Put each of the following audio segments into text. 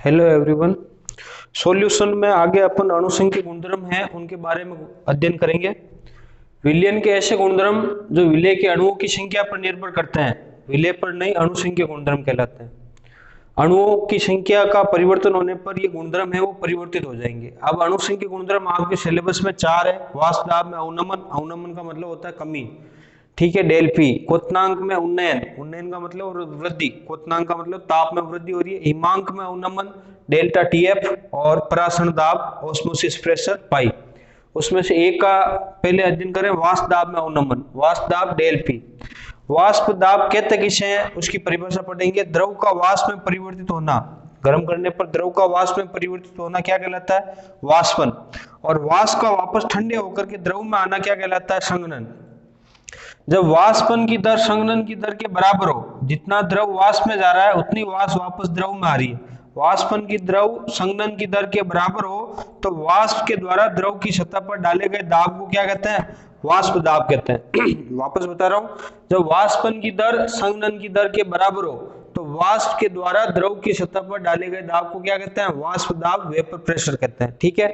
Hello everyone. Solution में आगे अपन अणुसंघ के गुणधर्म हैं उनके बारे में अध्ययन करेंगे। विलयन के ऐसे गुणधर्म जो विलय के अणुओं की संख्या पर निर्भर करते हैं, विलय पर नहीं अणुसंघ के गुणधर्म कहलाते हैं। अणुओं की संख्या का परिवर्तन होने पर ये गुणधर्म है वो परिवर्तित हो जाएंगे। अब अणुसंघ के गुणधर्म आपके सिलेबस में 4 है। वाष्प दाब में अवनमन, अवनमन का मतलब होता है कमी, ठीक है। डेल्फी क्वथनांक में उन्नयन, उन्नयन का मतलब वृद्धि, क्वथनांक का मतलब ताप में वृद्धि हो रही है। हिमांक में अवनमन डेल्टा टीएफ, और परासरण दाब ऑस्मोसिस प्रेशर पाई। उसमें से एक का पहले अध्ययन करें। वाष्प दाब में अवनमन, वाष्प दाब डेल्फी। वाष्प दाब कहते किसे हैं उसकी परिभाषा पढ़ेंगे। द्रव का वाष्प में परिवर्तित होना, गर्म करने पर द्रव का वाष्प में परिवर्तित होना क्या कहलाता है? वाष्पन। और वाष्प का वापस ठंडे होकर के द्रव में आना क्या कहलाता है? संघनन। जब वाष्पन की दर संघनन की दर के बराबर हो, जितना द्रव वाष्प में जा रहा है उतनी वाष्प वापस द्रव में आ रही है, वाष्पन की द्रव संघनन की दर के बराबर हो, तो वाष्प के द्वारा द्रव की सतह पर डाले गए दाब को क्या कहते हैं? वाष्प दाब कहते हैं। वापस बता रहा हूं, जब वाष्पन की दर संघनन की दर के बराबर हो तो वाष्प के द्वारा द्रव की सतह पर डाले गए दाब को क्या कहते हैं? वाष्प दाब, वेपर प्रेशर कहते हैं, ठीक है।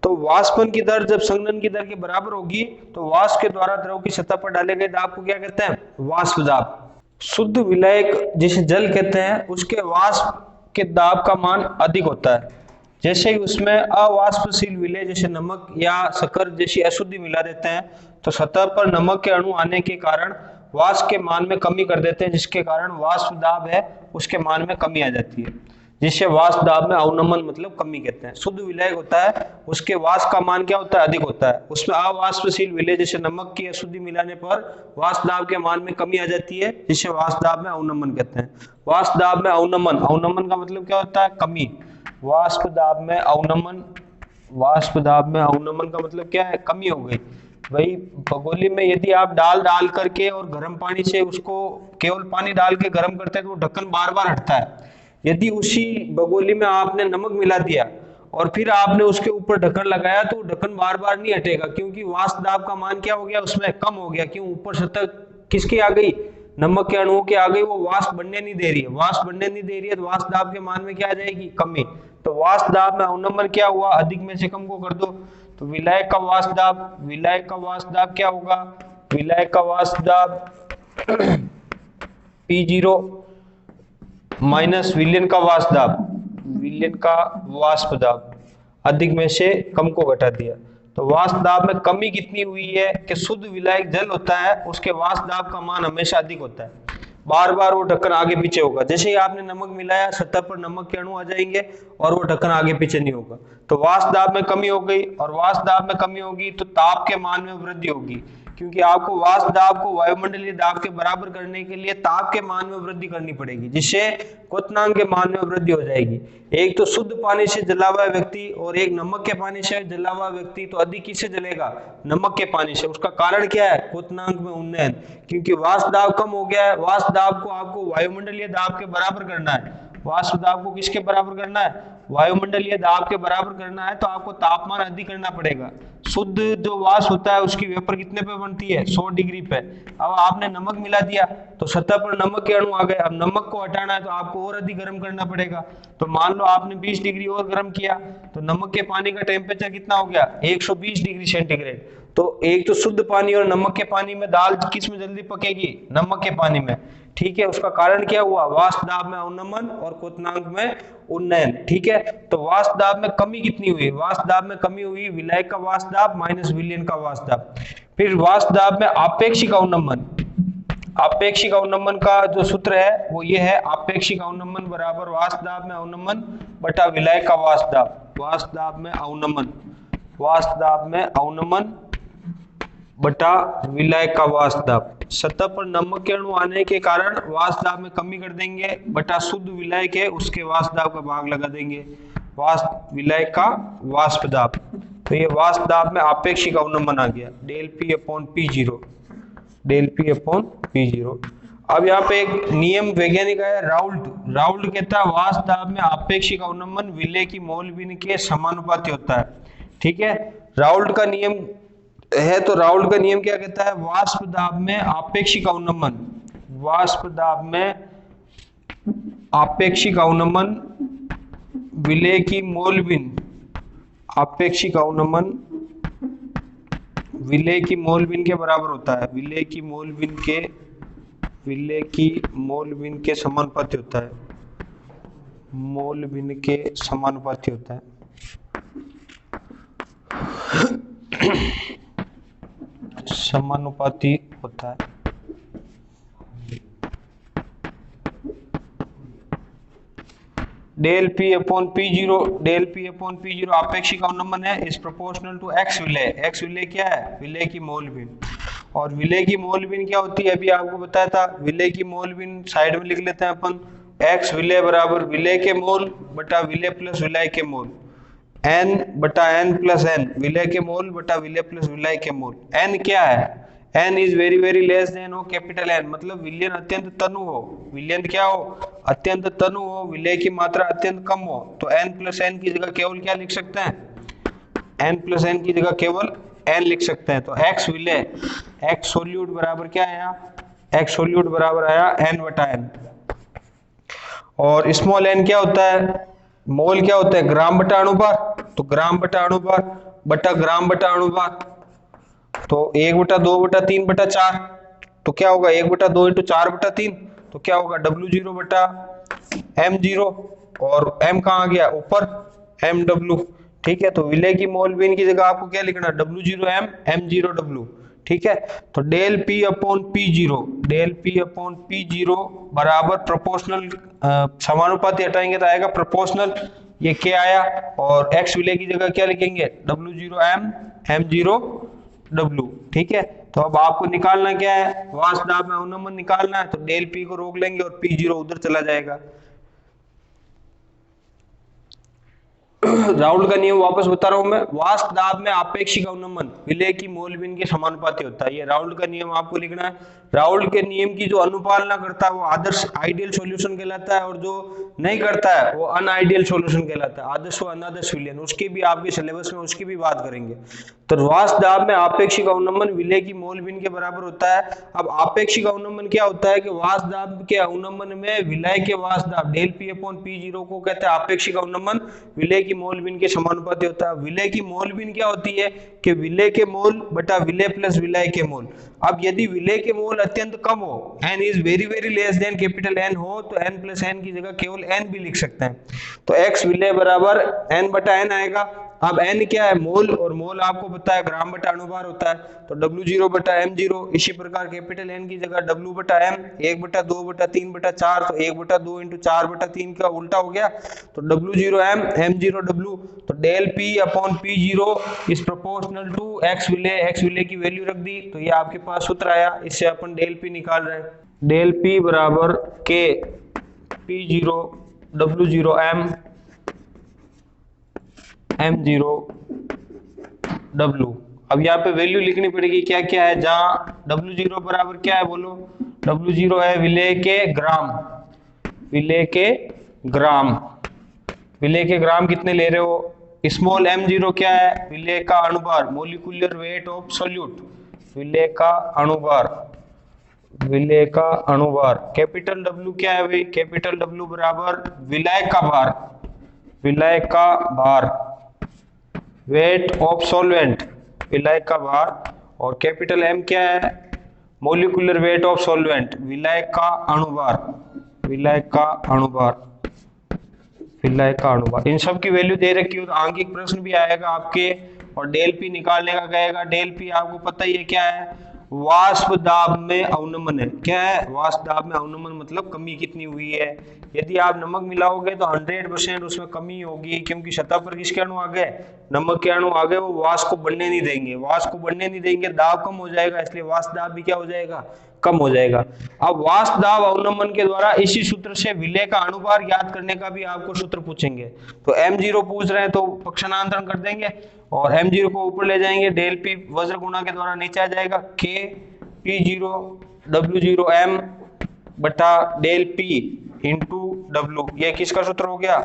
तो वाष्पन की दर जब संघनन की दर के बराबर होगी तो वाष्प के द्वारा द्रव की सतह पर डाले गए दाब को क्या कहते हैं? वाष्प दाब। शुद्ध विलायक जिसे जल कहते हैं उसके वाष्प के दाब का मान अधिक होता है। जैसे ही उसमें अवाष्पशील विलय जैसे नमक या शक्कर जैसी अशुद्धि मिला देते हैं तो सतह पर नमक के अणु आने के कारण वाष्प के मान में कमी कर देते हैं, जिसके कारण वाष्प दाब है उसके मान में कमी आ जाती है, जिससे वाष्प दाब में अवनमन मतलब कमी कहते हैं। शुद्ध विलायक होता है उसके वाष्प का मान क्या होता है? अधिक होता है। उसमें अवाष्पशील विलय जैसे नमक की अशुद्धि मिलाने पर वाष्प दाब के मान में कमी आ जाती है, जिससे वाष्प दाब में अवनमन कहते हैं। वाष्प दाब में अवनमन, अवनमन का मतलब क्या होता है? कमी। वाष्प दाब में अवनमन, वाष्प दाब में अवनमन का मतलब क्या है? कमी हो गई। वही बगोली में यदि आप डाल डाल करके और गर्म पानी से उसको केवल पानी डाल के गर्म करते हैं तो वो ढक्कन बार बार हटता है। यदि उसी बगोली में आपने नमक मिला दिया और फिर आपने उसके ऊपर ढक्कन लगाया तो ढक्कन बार बार नहीं हटेगा, क्योंकि वाष्प दाब का मान क्या हो गया? उसमें कम हो गया। क्यों? ऊपर सतह किसकी आ गई? नमक के अणुओं की आ गई, वो वाष्प बनने नहीं दे रही है। वाष्प बनने नहीं दे रही है तो वाष्प दाब के मान में क्या आ जाएगी? कमी। तो वाष्प दाब में अवनमन क्या हुआ? अधिक में से कम को कर दो तो विलायक का वाष्प दाब, विलायक का वाष्प दाब क्या होगा? विलायक का वाष्प दाब P0 माइनस विलयन का वाष्प दाब, विलयन का वाष्प दाब, अधिक में से कम को घटा दिया। तो वाष्प दाब में कमी कितनी हुई है कि शुद्ध विलायक जल होता है उसके वाष्प दाब का मान हमेशा अधिक होता है, बार बार वो ढक्कन आगे पीछे होगा। जैसे ही आपने नमक मिलाया सतह पर नमक के अणु आ जाएंगे और वो ढक्कन आगे पीछे नहीं होगा। तो वाष्प दाब में कमी हो गई, और वाष्प दाब में कमी होगी तो ताप के मान में वृद्धि होगी, क्योंकि आपको वाष्प दाब को वायुमंडलीय दाब के बराबर करने के लिए ताप के मान में वृद्धि करनी पड़ेगी, जिससे क्वथनांक के मान में वृद्धि हो जाएगी। एक तो शुद्ध पानी से जला हुआ व्यक्ति और एक नमक के पानी से जला हुआ व्यक्ति, तो अधिक किससे जलेगा? नमक के पानी से। उसका कारण क्या है? क्वथनांक में उन्नयन, क्योंकि वाष्प दाब कम हो गया है। वाष्प दाब को आपको वायुमंडलीय दाब के बराबर करना है। वाष्प दाब को किसके बराबर करना है? वायुमंडलीय दाब के बराबर करना है, तो आपको तापमान अधिक करना पड़ेगा। शुद्ध जो वाष्प होता है उसकी वेपर कितने पे बनती है? 100 डिग्री पे। अब आपने नमक मिला दिया तो सतह पर नमक के अणु आ गए। अब नमक को हटाना है तो आपको और अधिक गर्म करना पड़ेगा। तो मान लो आपने 20 डिग्री और गर्म किया तो नमक के पानी का टेम्परेचर कितना हो गया? 120 डिग्री सेंटीग्रेड। तो एक तो शुद्ध पानी और नमक के पानी में दाल किस में जल्दी पकेगी? नमक के पानी में, ठीक है। उसका कारण क्या हुआ? वाष्प दाब में अवनमन और क्वथनांक में उन्नयन, ठीक है। तो वाष्प दाब में कमी कितनी हुई? वाष्प दाब में कमी हुई विलायक का वाष्प दाब माइनस विलयन का वाष्प दाब। फिर वाष्प दाब में आपेक्षिक अवनमन, आपेक्षिक अवनमन का जो सूत्र है वो ये है, आपेक्षिक अवनमन बराबर वाष्प दाब में अवनमन बटा विलायक का वाष्प दाब। वाष्प दाब में अवनमन, वाष्प दाब में अवनमन बटा विलायक का वाष्प दाब। सतह पर नमक के अणु आने के कारण वाष्प दाब में कमी कर देंगे, बटा शुद्ध विलायक है उसके वाष्प दाब का भाग लगा देंगे, वाष्प विलायक का वाष्प दाब। तो ये वाष्प दाब में आपेक्षिक अवनमन आ गया, del P upon P0, del P upon P0। अब यहाँ पे एक नियम वैज्ञानिक है राउल्ट, राउल्ट कहता है वाष्प दाब में आपेक्षिक अवनमन विलय की मोल भिन्न के समानुपाती होता है, ठीक है। राउल्ट का नियम है, तो राउल्ट का नियम क्या कहता है? वाष्प दाब में आपेक्षिक अवनमन, वाष्प दाब में आपेक्षिक अवनमन विलेय की मोलबिन आपेक्षिक अवनमन विलेय की मोलबिन के बराबर होता है। विलेय की मोलबिन के समानुपाती होता है। मोलबिन के समानुपाती होता है। समानुपाती होता है। Del P upon P zero आपेक्षिक अवनमन है, इज प्रोपोर्शनल टू एक्स विलेय। एक्स विलेय क्या है? विलेय की मोलबिन। और विलेय की मोलबिन क्या होती है? अभी आपको बताया था। विलेय की मोलबिन साइड में लिख लेते हैं अपन। एक्स विलेय बराबर विलेय के मोल बटा विलेय प्लस विलेय के मोल, n बटा n प्लस n, विलेय के मोल बटा विलेय प्लस विलेय के मोल। n क्या है? n is very very less than हो कैपिटल N, मतलब विलयन अत्यंत तनु हो। विलयन क्या हो? अत्यंत तनु हो। विलेय की मात्रा अत्यंत कम हो। तो n प्लस n की जगह केवल क्या लिख सकते हैं? n प्लस n की जगह केवल n लिख सकते हैं। तो x विलेय, x सोल्यूट बराबर क्या आया? x सोल्यूट बराबर आया n बटा n। और स्मॉल n क्या होता है? मोल क्या होता है? ग्राम बटा अणुभार। तो ग्राम बटा अणुभार बटा ग्राम बटा अणुभार, तो 1/2/3/4। तो क्या होगा? 1/2 इंटू 4/3, तो क्या होगा? W0 बटा M0, और M कहाँ गया? ऊपर, MW। ठीक है, तो विलेय की मोलबिन की जगह आपको क्या लिखना? W0M M0W। ठीक है, तो डेल P अपॉन P0 बराबर प्रोपोर्शनल, समानुपाती हटाएंगे तो आएगा प्रोपोर्शनल। ये क्या आया? और x विलेय की जगह क्या लिखेंगे? W0M M0W। ठीक है, तो अब आपको निकालना क्या है? वाष्प दाब में अवनमन निकालना है। तो डेल P को रोक लेंगे और P0 उधर चला जाएगा। राउल्ट का नियम वापस बता रहा हूं मैं। वाष्प दाब में आपेक्षिक अवनमन विलेय की मोलबिन के समानुपाती होता है। ये राउल्ट का नियम आपको लिखना है। राउल्ट के नियम की जो अनुपालना करता है वो आदर्श आइडियल सॉल्यूशन कहलाता है, और जो नहीं करता है वो अनआइडियल सॉल्यूशन कहलाता है। आदर्श व अनादर्श विलयन, उसकी भी आपके सिलेबस में उसकी भी बात करेंगे। तो वाष्प दाब में आपेक्षिक अवनमन विलेय की मोलबिन के बराबर होता है। अब आपेक्षिक अवनमन क्या होता है कि वाष्प दाब के अवनमन में विलेय के वाष्प दाब डेल P अपॉन P0 को कहते हैं आपेक्षिक अवनमन, विलेय की मोलबिन के समानुपाती होता है। विलेय की मोलबिन क्या होती है कि विलेय के मोल बटा विलेय प्लस विलेय के मोल। अब यदि विलेय के मोल अत्यंत कम हो, n is very very less than capital N हो, तो n प्लस n की जगह केवल n भी लिख सकते हैं। तो x विलेय बराबर n बटा n आएगा। अब n क्या है? मोल, और मोल आपको पता है ग्राम बटा अणुभार होता है। तो W0 बटा M0। इसी प्रकार कैपिटल N की जगह W बटा M 1/2/3/4, तो 1/2 इंटू 4/3 का उल्टा हो गया, तो W0M M0W। तो del P upon P0 is proportional to x विलेय। x विलेय की वैल्यू रख दी, तो ये आपके पास सूत्र आया। इससे अपन डेल P निकाल रहे हैं। डेल P बराबर K P0 W0M M0W। अब यहाँ पे वैल्यू लिखनी पड़ेगी क्या क्या है। जहाँ W0 बराबर क्या है बोलो? W0 है विलेय के ग्राम। विलेय के ग्राम, विलेय के ग्राम कितने ले रहे हो? स्मॉल M0 क्या है? विलेय का अणुभार, मोलिकुलर वेट ऑफ सॉल्यूट। विलेय का अणुभार, विलेय का अणुभार। कैपिटल W क्या है भाई? कैपिटल W बराबर विलेय का भार, विलेय का भार, वेट ऑफ सॉल्वेंट, विलेय का भार। और कैपिटल M क्या है? मोलिकुलर वेट ऑफ सॉल्वेंट, विलेय का अणुभार, विलेय का अणुभार, विलेय का अणुभार। इन सब की वैल्यू दे रखी हो तो आंकिक प्रश्न भी आएगा आपके। और डेल P निकालने का कहेगा। डेल P आपको पता ही है क्या है? वाष्प दाब में अवनमन है। क्या है? वाष्प दाब में अवनमन मतलब कमी कितनी हुई है। यदि आप नमक मिलाओगे तो 100% उसमें कमी होगी, क्योंकि सतह पर किसके अणु आ गए? नमक के अणु आ गए। वो वाष्प को बढ़ने नहीं देंगे, वाष्प को बढ़ने नहीं देंगे, दाब कम हो जाएगा, इसलिए वाष्प दाब भी क्या हो जाएगा? कम हो जाएगा। अब वाष्प दाब अवनमन के द्वारा इसी सूत्र से विलेय का अणुभार ज्ञात करने का भी आपको सूत्र पूछेंगे। तो M0 पूछ रहे हैं तो पक्षांतरण कर देंगे और M0 को ऊपर ले जाएंगे। डेल P वज्र गुणा के द्वारा नीचे आ जाएगा। K P0 W0M बटा डेल P इंटू W। ये किसका सूत्र हो गया?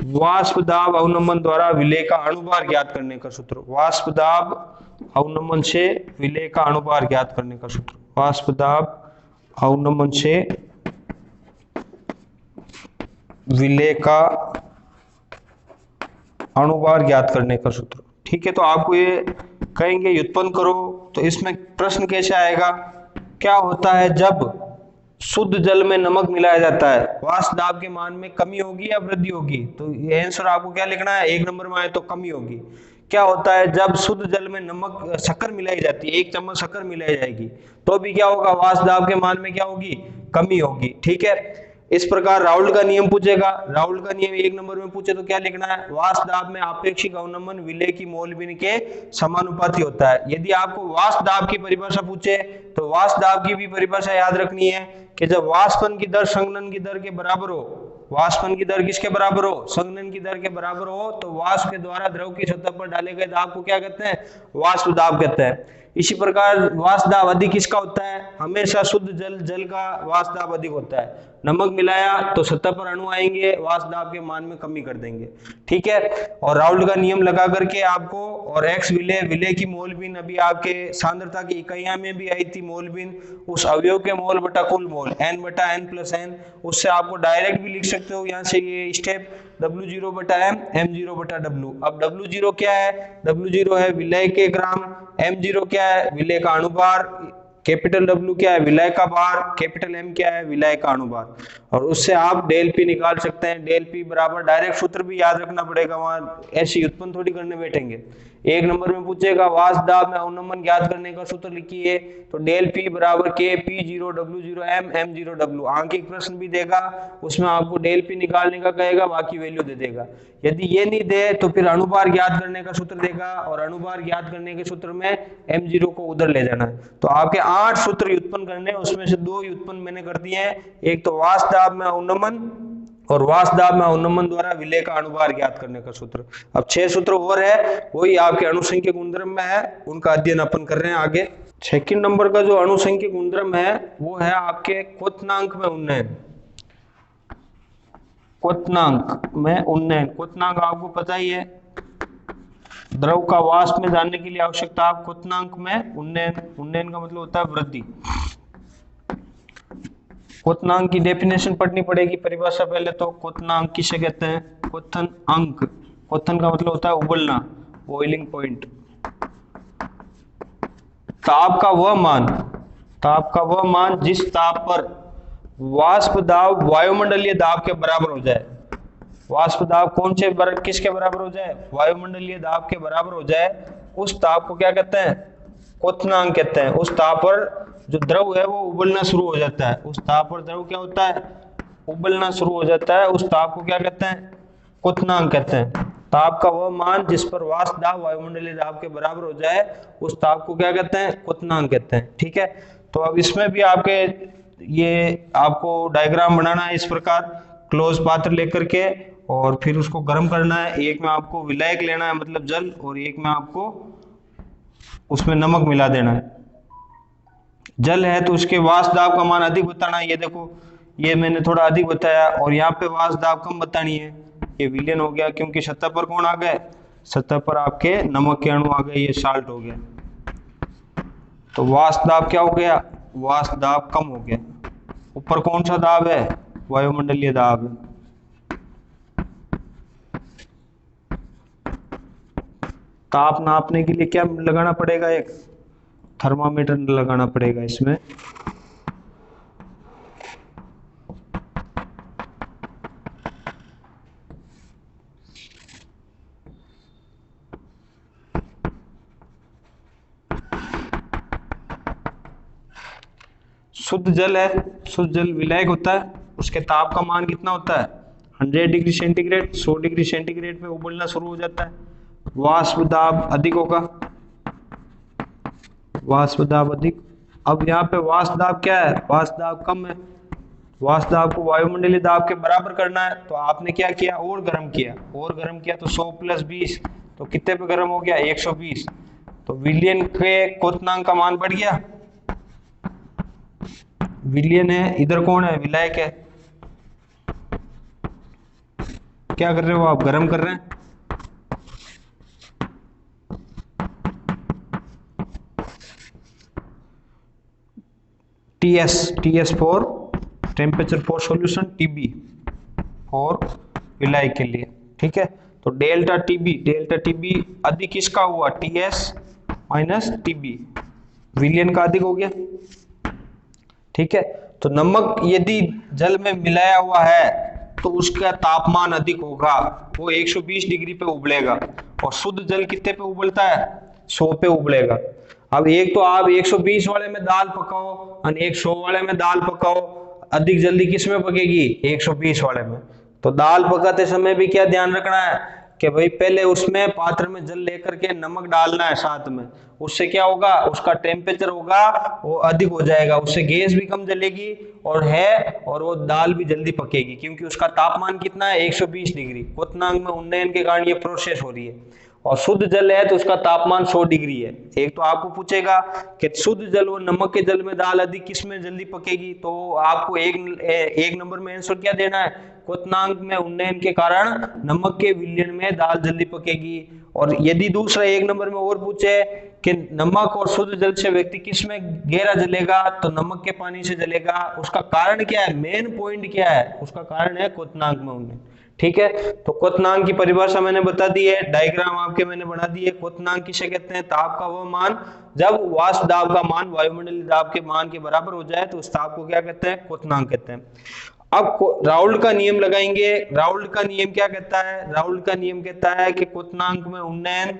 वाष्प दाब अवनमन द्वारा विलेय का अणुभार ज्ञात करने का सूत्र। वाष्प दाब अवनमन से विलेय का अणुभार ज्ञात करने का सूत्र। वाष्प दाब अवनमन से विलेय का अणुभार ज्ञात करने का सूत्र। ठीक है, तो आपको ये कहेंगे व्युत्पन्न करो, तो इसमें प्रश्न कैसे आएगा, क्या होता है जब शुद्ध जल में नमक मिलाया जाता है, वाष्प दाब के मान में कमी होगी या वृद्धि होगी? तो ये आंसर आपको क्या लिखना है, 1 नंबर में आए तो कमी होगी। क्या होता है जब शुद्ध जल में नमक शक्कर मिलाई जाती है, 1 चम्मच शक्कर मिलाई जाएगी, तो भी क्या होगा, वाष्प दाब के मान में क्या होगी, कमी होगी। ठीक है, इस प्रकार राउल्ट का नियम पूछेगा, राउल्ट का नियम 1 नंबर में पूछे तो क्या लिखना है, वाष्प दाब में आपेक्षिक अवनमन विलेय की मोलबिन के समानुपाती होता है। यदि आपको वाष्प दाब की परिभाषा पूछे तो वाष्प दाब की भी परिभाषा याद रखनी है कि जब वाष्पन की दर संघनन की दर के बराबर हो, वाष्पन की दर किसके बराबर हो, संघनन की दर के बराबर हो, तो वाष्प के द्वारा द्रव की सतह पर डाले गए दाब को क्या कहते हैं, वाष्प दाब कहते हैं। इसी प्रकार वाष्प दाब अधिक किसका होता है, हमेशा शुद्ध जल का वाष्प दाब अधिक होता है। नमक मिलाया तो सतह पर अणु आएंगे, वाष्प दाब के मान में कमी कर देंगे। ठीक है, और राउल्ट का नियम लगा करके आपको, और एक्स विलेय की मोलबिन अभी आपके सांद्रता की इकाइयां में भी आई थी मोलबिन, उस अवयव के मोल बटा कुल मोल n/n+n, उससे आपको डायरेक्ट भी लिख सकते हो यहाँ से ये स्टेप W0/m m0/w। अब W0 क्या है, W0 है विलेय के ग्राम, m0 क्या है विलेय का अणुभार, कैपिटल W क्या है विलेय का भार, कैपिटल M क्या है विलेय का अणुभार, और उससे आप डेल पी निकाल सकते हैं। डेल पी बराबर, डायरेक्ट सूत्र भी याद रखना पड़ेगा, वहां ऐसी उत्पन्न थोड़ी करने बैठेंगे। 1 नंबर में पूछेगा वाष्प दाब में अवनमन ज्ञात करने का सूत्र लिखिए, तो डेल पी बराबर के P 0 W0 M M0 W। आंकिक प्रश्न भी देगा, उसमें आपको डेल पी निकालने का कहेगा, बाकी वैल्यू दे देगा। यदि ये नहीं दे तो फिर अणुभार ज्ञात करने का सूत्र देगा, और अणुभार ज्ञात करने के सूत्र में m0 को उधर ले जाना है। तो आपके 8 सूत्र व्युत्पन्न करने हैं, उसमें से 2 व्युत्पन्न मैंने कर दिए हैं, एक तो वाष्प दाब में अवनमन, और वाष्प दाब में अवनमन द्वारा विलेय का अणुभार ज्ञात करने का सूत्र। अब 6 सूत्र और है, वही आपके अणुसंख्यक गुणधर्म में है, उनका अध्ययन अपन कर रहे हैं आगे। 2 नंबर का जो अणुसंख्यक गुणधर्म है वो है आपके क्वथनांक में उन्नयन। क्वथनांक में उन्नयन, क्वथनांक आपको पता ही है, द्रव का वाष्प में जानने के लिए आवश्यकता आप क्वथनांक में उन्नयन, उन्नयन का मतलब होता है वृद्धि। क्वथनांक की डेफिनेशन पढ़नी पड़ेगी, परिभाषा पहले तो। क्वथनांक किसे कहते हैं, क्वथन अंक, क्वथन का मतलब होता है उबलना, बॉइलिंग पॉइंट। ताप का वह मान जिस ताप पर वाष्प दाब वायुमंडलीय दाब के बराबर हो जाए। वाष्प दाब कौन से किसके बराबर हो जाए, वायुमंडलीय दाब के बराबर हो जाए, उस ताप को क्या कहते हैं, क्वथनांक कहते हैं। उस ताप पर जो द्रव है वो उबलना शुरू हो जाता है, उस ताप पर द्रव क्या होता है, उबलना शुरू हो जाता है, उस ताप को क्या कहते हैं, क्वथनांक कहते हैं। ताप का वह मान जिस पर वाष्प दाब वायुमंडलीय दाब के बराबर हो जाए, उस ताप को क्या कहते हैं, क्वथनांक कहते हैं। ठीक है, तो अब इसमें भी आपके ये आपको डायग्राम बनाना है इस प्रकार, क्लोज पात्र लेकर के, और फिर उसको गर्म करना है। एक में आपको विलायक लेना है मतलब जल, और एक में आपको उसमें नमक मिला देना है। जल है तो उसके वाष्प दाब का मान अधिक बताना है, ये देखो ये मैंने थोड़ा अधिक बताया, और यहाँ पे वाष्प दाब कम बतानी है, ये विलयन हो गया, क्योंकि सतह पर कौन आ गए, सतह पर आपके नमक के अणु आ गए, ये साल्ट हो गया। तो वाष्प दाब क्या हो गया, वाष्प दाब कम हो गया। ऊपर कौन सा दाब है, वायुमंडलीय दाब है। ताप नापने के लिए क्या लगाना पड़ेगा, एक थर्मामीटर लगाना पड़ेगा इसमें। शुद्ध जल है, शुद्ध जल विलायक होता है, उसके ताप का मान कितना होता है, 100 डिग्री सेंटीग्रेड, 100 डिग्री सेंटीग्रेड पे उबलना शुरू हो जाता है। वाष्प दाब अधिक होगा, वाष्प दाब अधिक। अब यहाँ पे वाष्प दाब क्या है, वाष्प दाब कम है, वाष्प दाब को वायुमंडलीय दाब के बराबर करना है, तो आपने क्या किया, और गर्म किया, और गर्म किया, तो 100 + 20 तो कितने पे गर्म हो गया, 120। तो विलयन के क्वथनांक का मान बढ़ गया, विलयन है, इधर कौन है, विलायक है। क्या कर रहे हो आप, गर्म कर रहे हैं। TS for temperature for solution, TB for विलायक के लिए। ठीक है, तो डेल्टा टीबी अधिक किसका हुआ, टीएस माइनस टीबी, विलयन का अधिक हो गया। ठीक है, तो नमक यदि जल में मिलाया हुआ है तो उसका तापमान अधिक होगा, वो 120 डिग्री पे उबलेगा, और शुद्ध जल कितने पे उबलता है, 100 पे उबलेगा। अब एक तो आप 120 वाले में दाल पकाओ और एक 100 वाले में दाल पकाओ, अधिक जल्दी किस में पकेगी, 120 वाले में। तो दाल पकाते समय भी क्या ध्यान रखना है कि भाई पहले उसमें पात्र में जल लेकर के नमक डालना है साथ में, उससे क्या होगा, उसका टेम्परेचर होगा वो अधिक हो जाएगा, उससे गैस भी कम जलेगी और वो दाल भी जल्दी पकेगी, क्योंकि उसका तापमान कितना है, 120 डिग्री। क्वथनांक में उन्नयन के कारण ये प्रोसेस हो रही है। और शुद्ध जल है तो उसका तापमान 100 डिग्री है। एक तो आपको पूछेगा कि शुद्ध जल और नमक के जल में दाल अधिक किस में जल्दी पकेगी, तो आपको एक नंबर में आंसर क्या देना है, क्वथनांक में उन्नयन के कारण नमक के विलयन में दाल जल्दी पकेगी। और यदि दूसरा एक नंबर में और पूछे कि नमक और शुद्ध जल से व्यक्ति किस में गहरा जलेगा, तो नमक के पानी से जलेगा। उसका कारण क्या है, मेन पॉइंट क्या है, उसका कारण है क्वथनांक में उन्नयन। ठीक है, तो क्वथनांक की परिभाषा मैंने बता दी है, डायग्राम आपके मैंने बना दी है। क्वथनांक किसे कहते हैं, ताप का वह मान जब वाष्प दाब का मान वायुमंडलीय दाब के मान के बराबर हो जाए तो उस ताप को क्या कहते हैं, क्वथनांक कहते हैं। अब राउल्ट का नियम लगाएंगे। राउल्ट का नियम क्या कहता है, राउल्ट का नियम कहता है कि क्वथनांक में उन्नयन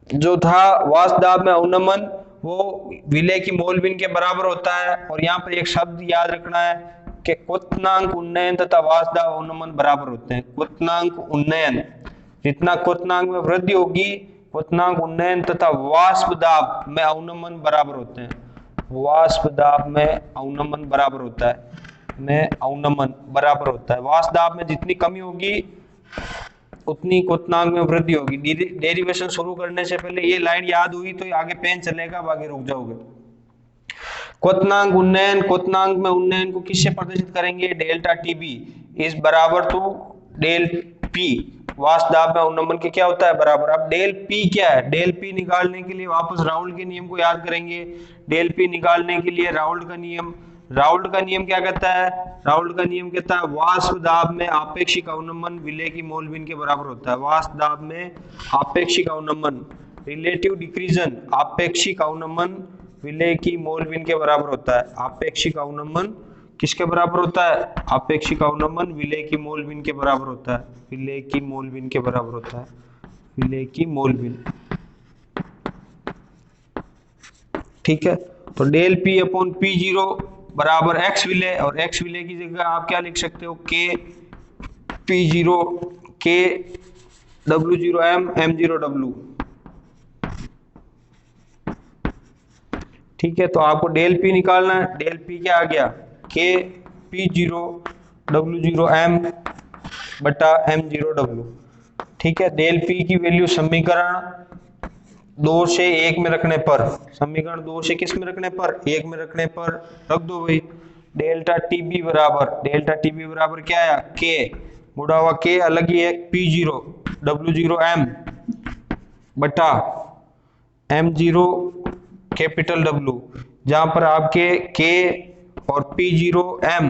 जो था वाष्प दाब में अवनमन वो विलय की मोलबिन के बराबर होता है। और यहाँ पर एक शब्द याद रखना है कि क्वथनांक उन्नयन तथा वाष्प दाब अवनमन बराबर होते हैं। क्वथनांक उन्नयन, जितना क्वथनांक में वृद्धि होगी क्वथनांक उन्नयन तथा वाष्प दाब में अवनमन बराबर होते हैं। वाष्प दाब में अवनमन बराबर होता है, वाष्प दाब में जितनी कमी होगी उतनी क्वथनांक में वृद्धि होगी। डेरिवेशन शुरू करने से पहले ये लाइन याद हुई तो आगे पेन चलेगा, आगे रुक जाओगे। क्वथनांक उन्नयन, क्वथनांक में उन्नयन को किससे प्रदर्शित करेंगे, डेल्टा टीबी इज बराबर टू डेल पी। वाष्प दाब में अवनमन के क्या होता है, बराबर। अब डेल पी क्या है, डेल पी निकालने के लिए वापस राउल्ट के नियम को याद करेंगे। डेल पी निकालने के लिए राउल्ट का नियम क्या कहता है, राउल्ट का नियम कहता है वाष्प दाब में आपेक्षिक अवनमन विलय की मोलबिन के बराबर होता है। वाष्प दाब में आपेक्षिक अवनमन, रिलेटिव डिक्रीजन, आपेक्षिक अवनमन विलय की मोलबिन के बराबर होता है। आपेक्षिक अवनमन किसके बराबर होता है, आपेक्षिक अवनमन विलय की मोलबिन के बराबर होता है, विलय की मोलबिन के बराबर होता है, विलय की मोलबिन। ठीक है, तो del P upon P zero बराबर एक्स विलय, और एक्स विलय की जगह आप क्या लिख सकते हो, के पी जीरो के W zero M zero W. ठीक है, तो आपको डेल पी निकालना है। डेल पी क्या आ गया, के P zero W zero M बटा एम जीरो डब्ल्यू। ठीक है, डेल पी की वैल्यू समीकरण 2 से 1 में रखने पर, समीकरण 2 से किस में रखने पर, 1 में रखने पर रख दो भाई। डेल्टा टीबी बराबर क्या है, के मुड़ा हुआ के अलग ही है, P zero W zero M बटा एम जीरो कैपिटल डब्ल्यू, जहां पर आपके के और पी जीरो एम,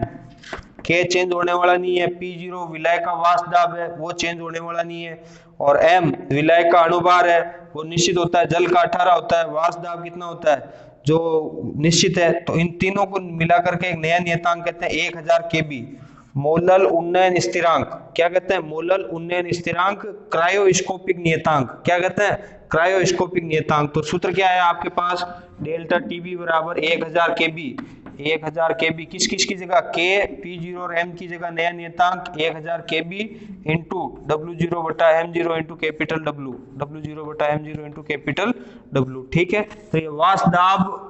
के चेंज होने वाला नहीं है, पी जीरो विलय का वाष्प दाब है वो चेंज होने वाला नहीं है, और एम विलय का अणुभार है वो निश्चित होता है, जल का 18 होता है, वाष्प दाब कितना होता है जो निश्चित है। तो इन तीनों को मिलाकर के एक नया नियतांक कहते हैं 1000 केबी, मोलल उन्नयन स्थिरांक। क्या कहते हैं, मोलल उन्नयन स्थिरांक, क्रायोस्कोपिक नियतांक। क्या कहते हैं, क्रायोस्कोपिक नियतांक। तो सूत्र क्या है आपके पास, डेल्टा टीबी बराबर 1000 केबी, 1000 केबी किस किस की जगह, के पी जीरो और एम की जगह नया नियतांक 1000 केबी इंटू डब्ल्यू जीरो बटा M zero into capital W, W zero बटा M zero into capital W. ठीक है, तो ये वाष्प दाब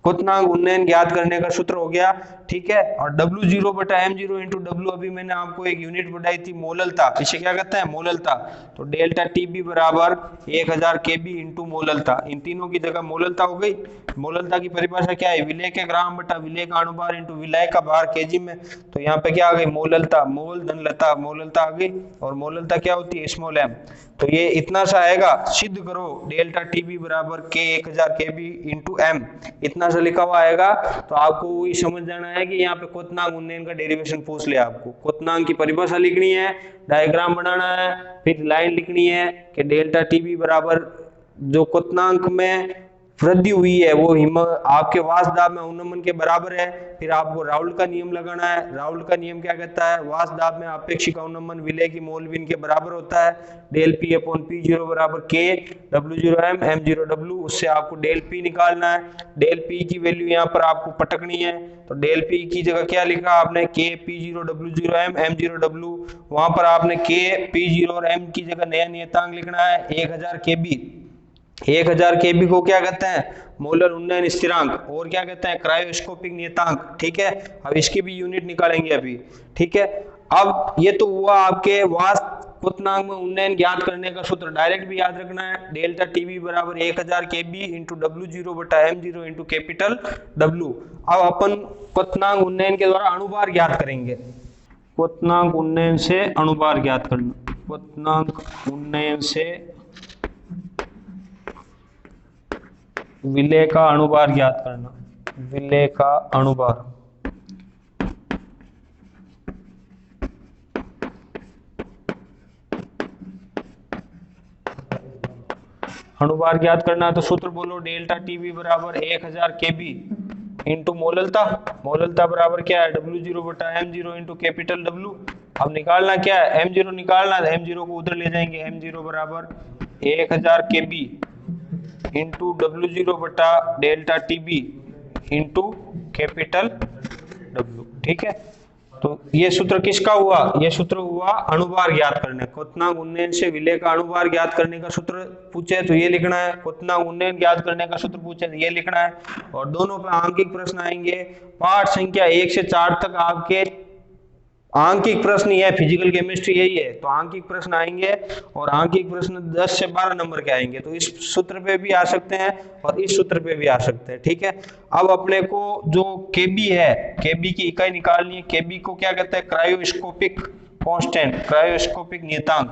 क्वथनांक उन्नयन ज्ञात करने का सूत्र हो गया। ठीक है, और डब्ल्यू जीरो बटा एम जीरो इंटू डब्ल्यू अभी मैंने आपको एक यूनिट बताई थी मोललता, इसे क्या कहते हैं, मोललता। तो डेल्टा टीबी बराबर 1000 केबी इंटू मोललता, इन तीनों की जगह मोललता हो गई। मोललता की परिभाषा क्या है, विलय के ग्राम बटा विलय का अणुभार इंटू विलय का भार केजी में। तो यहाँ पे क्या आ गई, मोललता, मोल धन लता, मोललता आ गई, और मोललता क्या होती है, स्मॉल एम। तो ये इतना सा आएगा, सिद्ध करो डेल्टा टीबी बराबर के 1000 केबी इंटू एम, इतना सा परिभाषा लिखा हुआ आएगा तो आपको वही समझ जाना है कि यहाँ पे क्वथनांक उन्नयन का डेरिवेशन पूछ लिया आपको। क्वथनांक की परिभाषा लिखनी है, डायग्राम बनाना है, फिर लाइन लिखनी है कि डेल्टा टीबी बराबर जो क्वथनांक में वृद्धि हुई है वो आपके वाष्प दाब में उन्नमन के बराबर है। फिर आपको राउल्ट का नियम लगाना है। राउल्ट का नियम क्या कहता है, वाष्प दाब में आपेक्षिक उन्नमन विलेय की मोल विन के बराबर होता है। Del P upon P zero बराबर के W0 m M0 W। उससे आपको डेल पी निकालना है। डेल पी की वैल्यू यहाँ पर आपको पटकनी है, तो डेल पी की जगह क्या लिखा आपने, के P0 W0 m M0 W। वहां पर आपने के P0 और m की जगह नया नियतांक लिखना है 1000 kb। 1000 kb को क्या कहते हैं, मोलर उन्नयन स्थिरांक, और क्या कहते हैं, क्रायोस्कोपिक नियतांक। ठीक है, अब इसकी भी यूनिट निकालेंगे अभी। ठीक है, अब ये तो हुआ आपके वाष्प क्वथनांक में उन्नयन ज्ञात करने का सूत्र। डायरेक्ट भी याद रखना है, डेल्टा टीबी बराबर 1000 kb इंटू W0 बटा M0 इंटू कैपिटल W। अब अपन क्वथनांक उन्नयन के द्वारा अणुभार ज्ञात करेंगे। क्वथनांक उन्नयन से अणुभार ज्ञात करना, क्वथनांक उन्नयन से विलेय का अणुभार ज्ञात करना, विलेय का अणुभार। अणुभार ज्ञात करना है तो सूत्र बोलो, डेल्टा टीबी बराबर 1000 kb इंटू मोललता। मोललता बराबर क्या है, W0 बटा M0 इंटू कैपिटल W। अब निकालना क्या है, M0 निकालना है, M0 को उधर ले जाएंगे। M0 बराबर 1000 kb इंटू W0 बटा delta TB into capital W। ठीक है, तो ये सूत्र किसका हुआ, ये सूत्र हुआ अणुभार ज्ञात करने। क्वथनांक उन्नयन से विलेय का अणुभार ज्ञात करने का सूत्र पूछे तो ये लिखना है, क्वथनांक उन्नयन ज्ञात करने का सूत्र पूछे तो ये लिखना है। और दोनों पे आंकिक प्रश्न आएंगे। पाठ संख्या 1 से 4 तक आपके आंकिक प्रश्न है, फिजिकल केमिस्ट्री यही है, तो आंकिक प्रश्न आएंगे और आंकिक प्रश्न 10 से 12 नंबर के आएंगे। तो इस सूत्र पे भी आ सकते हैं और इस सूत्र पे भी आ सकते हैं। ठीक है, अब अपने को जो केबी है, केबी की इकाई निकालनी है। केबी को क्या कहते हैं, क्रायोस्कोपिक कांस्टेंट, क्रायोस्कोपिक नियतांक।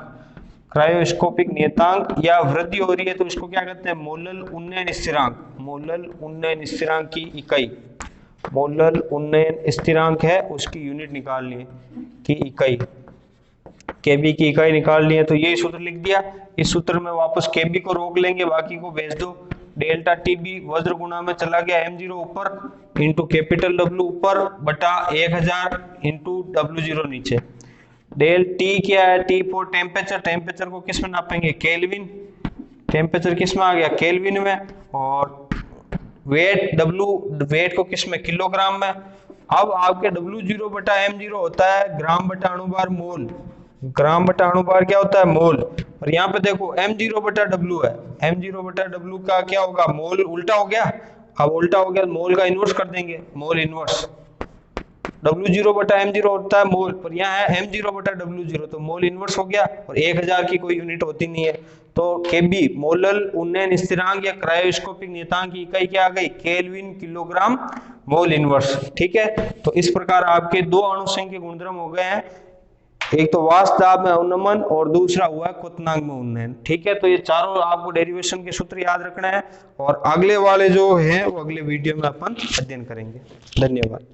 क्रायोस्कोपिक नियतांक या वृद्धि हो रही है तो इसको क्या कहते हैं, मोलल उन्नयन स्थिरांक। मोलल उन्नयन स्थिरांक की इकाई, मोलल उन्नयन स्थिरांक है उसकी यूनिट निकालनी है, की इकाई, केबी की इकाई निकालनी है। तो ये सूत्र लिख दिया। इस सूत्र में वापस केबी को रोक लेंगे, बाकी को भेज दो। डेल्टा टीबी वज्र गुणा में चला गया, M0 ऊपर इंटू कैपिटल W ऊपर बटा 1000 इंटू W0 नीचे। डेल टी क्या है, टी फॉर टेम्परेचर। टेम्परेचर को किस में नापेंगे, केल्विन। टेम्परेचर किस में आ गया, केल्विन में। और वेट, W वेट को किस में, किलोग्राम में। अब आपके W0 बटा M0 होता है ग्राम बटा अणुभार मोल। ग्राम बटा अणुभार क्या होता है, मोल। और यहाँ पे देखो M0 बटा W है, M0 बटा W का क्या होगा, मोल उल्टा हो गया। अब उल्टा हो गया, मोल का इन्वर्स कर देंगे, मोल इन्वर्स। W0 बटा M0 होता है मोल, पर यहाँ है M0 बटा W0, तो मोल इन्वर्स हो गया। और 1000 की कोई यूनिट होती नहीं है, तो Kb मोलल उन्नयन स्थिरांक या क्रायोस्कोपिक नियतांक की इकाई क्या आ गई, केल्विन किलोग्राम मोल इन्वर्स। ठीक है, तो इस प्रकार आपके दो अणुसंख्यक गुणधर्म हो गए हैं, एक तो वाष्प दाब में उन्नमन और दूसरा हुआ क्वथनांक में उन्नयन। ठीक है, तो ये चारों आपको डेरिवेशन के सूत्र याद रखना है और अगले वाले जो है वो अगले वीडियो में अपन अध्ययन करेंगे। धन्यवाद।